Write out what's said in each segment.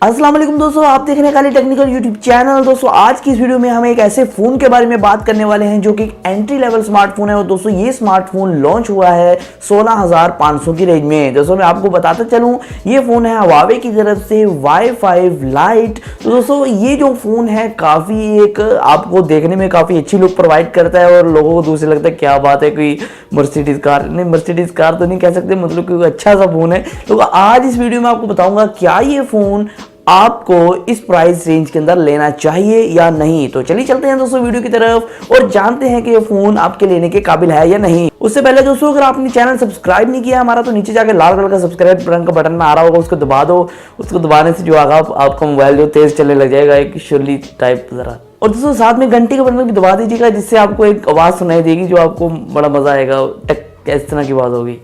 अस्सलाम वालेकुम दोस्तों, आप देख रहे हैं काली टेक्निकल यूट्यूब चैनल। दोस्तों आज की इस वीडियो में हम एक ऐसे फ़ोन के बारे में बात करने वाले हैं जो कि एक एंट्री लेवल स्मार्टफोन है। और दोस्तों ये स्मार्टफोन लॉन्च हुआ है 16,500 की रेंज में। दोस्तों मैं आपको बताता चलूं, ये फ़ोन है Huawei की तरफ से Y5 Lite। तो दोस्तों ये जो फ़ोन है काफ़ी एक आपको देखने में काफ़ी अच्छी लुक प्रोवाइड करता है और लोगों को दूसरे लगता है क्या बात है, कोई मर्सिडीज़ कार नहीं, मर्सिडीज़ कार तो नहीं कह सकते, मतलब कोई अच्छा सा फ़ोन है। तो आज इस वीडियो में आपको बताऊंगा क्या ये फ़ोन आपको इस प्राइस रेंज के अंदर लेना चाहिए या नहीं। तो चलिए चलते हैं दोस्तों वीडियो की तरफ और जानते हैं कि ये फोन आपके लेने के काबिल है या नहीं। उससे पहले दोस्तों अगर आपने चैनल सब्सक्राइब नहीं किया हमारा, तो नीचे जाकर लाल कलर का सब्सक्राइब का बटन में आ रहा होगा, उसको दबा दो। उसको दबाने से जो आगा आपका मोबाइल जो तेज चलने लग जाएगा, एक शुरली टाइप जरा। और दोस्तों साथ में घंटी का बटन भी दबा दीजिएगा, जिससे आपको एक आवाज सुनाई देगी जो आपको बड़ा मजा आएगा, टक इस तरह की आवाज होगी।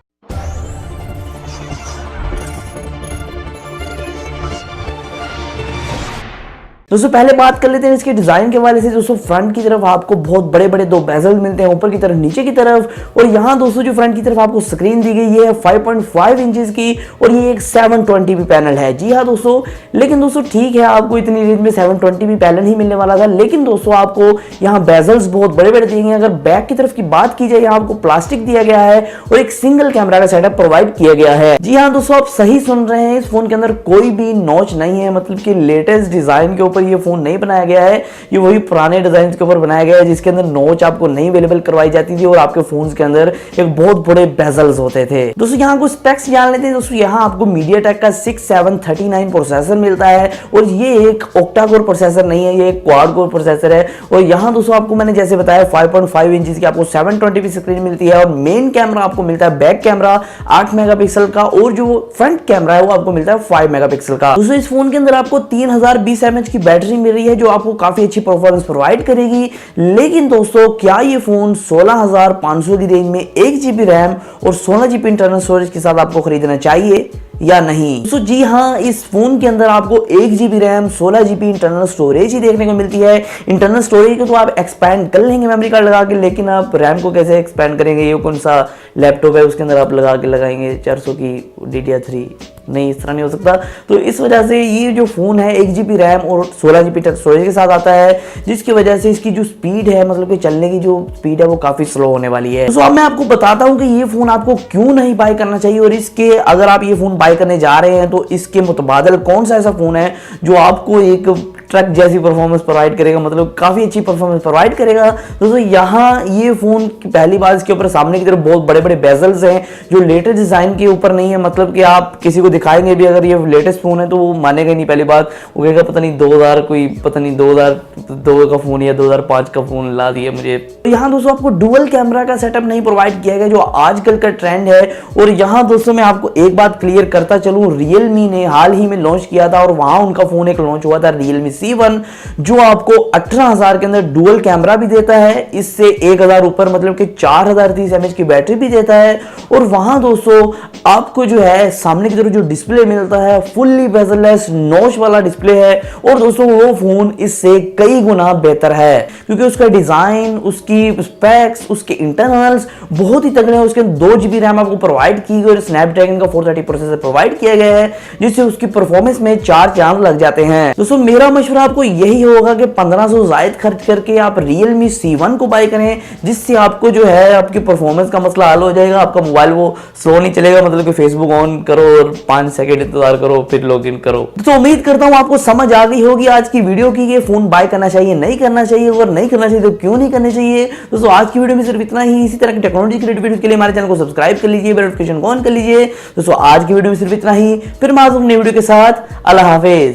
दोस्तों पहले बात कर लेते हैं इसके डिजाइन के हवाले से। दोस्तों फ्रंट की तरफ आपको बहुत बड़े बड़े दो बेजल मिलते हैं, ऊपर की तरफ नीचे की तरफ। और यहाँ दोस्तों जो फ्रंट की तरफ आपको स्क्रीन दी गई है 5.5 इंचेस की, और ये एक 720p पैनल है। जी हाँ दोस्तों, लेकिन दोस्तों ठीक है आपको इतनी रेंज में 720p पैनल ही मिलने वाला था, लेकिन दोस्तों आपको यहाँ बेजल्स बहुत बड़े बड़े दिए गए। अगर बैक की तरफ की बात की जाए, यहाँ आपको प्लास्टिक दिया गया है और एक सिंगल कैमरा का सेटअप प्रोवाइड किया गया है। जी हाँ दोस्तों, आप सही सुन रहे हैं, इस फोन के अंदर कोई भी नॉच नहीं है, मतलब कि लेटेस्ट डिजाइन के ऊपर ये फोन नहीं बनाया गया है। ये वही पुराने डिजाइन के ऊपर बनाया गया है जिसके अंदर नोच आपको नहीं अवेलेबल करवाई जाती थी और आपके फोन्स के अंदर एक बहुत बड़े बेजल्स होते थे। दोस्तों यहाँ कुछ स्पेक्स जान लेते हैं। दोस्तों यहाँ आपको MediaTek का 6739 प्रोसेसर मिलता है और ये एक ऑक्टा कोर प्रोसेसर नहीं है, ये एक क्वाड कोर प्रोसेसर है। और यहाँ दोस्तों आपको मैंने जैसे बताया 5.5 इंच की आपको 720p स्क्रीन मिलती है और मेन कैमरा आपको मिलता है बैक कैमरा 8 मेगापिक्सल का, और जो फ्रंट कैमरा है वो आपको मिलता है 5 मेगापिक्सल का। दोस्तों इस फोन के अंदर आपको 3020 mAh की बैटरी मिल रही है जो आपको काफी अच्छी परफॉर्मेंस प्रोवाइड करेगी। लेकिन दोस्तों क्या ये फोन 16,500 की रेंज में 1 GB रैम और 16 GB इंटरनल स्टोरेज के साथ आपको खरीदना चाहिए या नहीं? तो जी हाँ, इस फोन के अंदर आपको 1 GB RAM 16 GB internal storage ही देखने को मिलती है। इंटरनल स्टोरेज को तो आप एक्सपैंड कर लेंगे मेमोरी कार्ड लगा के, लेकिन आप रैम को कैसे एक्सपैंड करेंगे? ये कौन सा लैपटॉप है उसके अंदर आप लगा के लगाएंगे 400 की DDR3? नहीं, इस तरह नहीं हो सकता। तो इस वजह से ये जो फोन है 1 GB रैम और 16 GB स्टोरेज के साथ आता है, जिसकी वजह से इसकी जो स्पीड है, मतलब कि चलने की जो स्पीड है वो काफी स्लो होने वाली है। तो अब मैं आपको बताता हूं कि ये फोन आपको क्यों नहीं बाय करना चाहिए, और इसके अगर आप ये फोन बाय करने जा रहे हैं तो इसके मुतबादल कौन सा ऐसा फोन है जो आपको एक ट्रक जैसी परफॉर्मेंस प्रोवाइड करेगा, मतलब काफी अच्छी परफॉर्मेंस प्रोवाइड करेगा। दोस्तों यहाँ ये फोन की पहली बात, इसके ऊपर सामने की तरफ बहुत बड़े बड़े बेजल्स हैं जो लेटेस्ट डिजाइन के ऊपर नहीं है। मतलब कि आप किसी को दिखाएंगे भी अगर ये लेटेस्ट फोन है तो वो मानेगा नहीं। पहली बात वो कहेगा पता नहीं 2000 कोई पता नहीं 2002 का फोन या 2005 का फोन ला दिया मुझे। तो यहाँ दोस्तों आपको डुअल कैमरा का सेटअप नहीं प्रोवाइड किया गया जो आजकल का ट्रेंड है। और यहाँ दोस्तों मैं आपको एक बात क्लियर करता चलूं, Realme ने हाल ही में लॉन्च किया था और वहां उनका फोन एक लॉन्च हुआ था Realme C1, जो आपको 18,000 के अंदर डुअल कैमरा भी देता है, इससे 1000 ऊपर मतलब कि 4030 mAh की बैटरी भी देता है। और वहां दोस्तों आपको जो है सामने की तरफ जो डिस्प्ले मिलता है फुल्ली बेजललेस नॉच वाला डिस्प्ले है। और दोस्तों वो फोन इससे कई गुना बेहतर है क्योंकि उसका डिजाइन, उसकी स्पेक्स, उसके इंटरनल्स बहुत ही तगड़े हैं। उसके 2 GB रैम आपको प्रोवाइड की गई और स्नैपड्रैगन का 430 प्रोसेसर प्रोवाइड किया गया है, जिससे उसकी परफॉर्मेंस में 4 चांद लग जाते हैं। दोस्तों मेरा मशवरा आपको यही होगा कि 1500 जायद खर्च करके आप Realme C1 को बाय करें, जिससे आपको जो है आपकी परफॉर्मेंस का मसला हल हो जाएगा। आपका मोबाइल वो स्लो नहीं चलेगा, मतलब कि फेसबुक ऑन करो और 5 सेकंड इंतजार करो फिर लॉगिन करो। तो उम्मीद करता हूं आपको समझ आ गई होगी आज की वीडियो की ये फोन बाय करना चाहिए नहीं करना चाहिए, और नहीं करना चाहिए तो क्यों नहीं करना चाहिए। दोस्तों आज की वीडियो में सिर्फ इतना ही। इसी तरह की टेक्नोलॉजी की वीडियो के लिए हमारे चैनल को सब्सक्राइब कर लीजिए, बेल नोटिफिकेशन ऑन कर लीजिए। दोस्तों आज की वीडियो में सिर्फ इतना ही, फिर मैं नई वीडियो के साथ। अल्लाह हाफिज।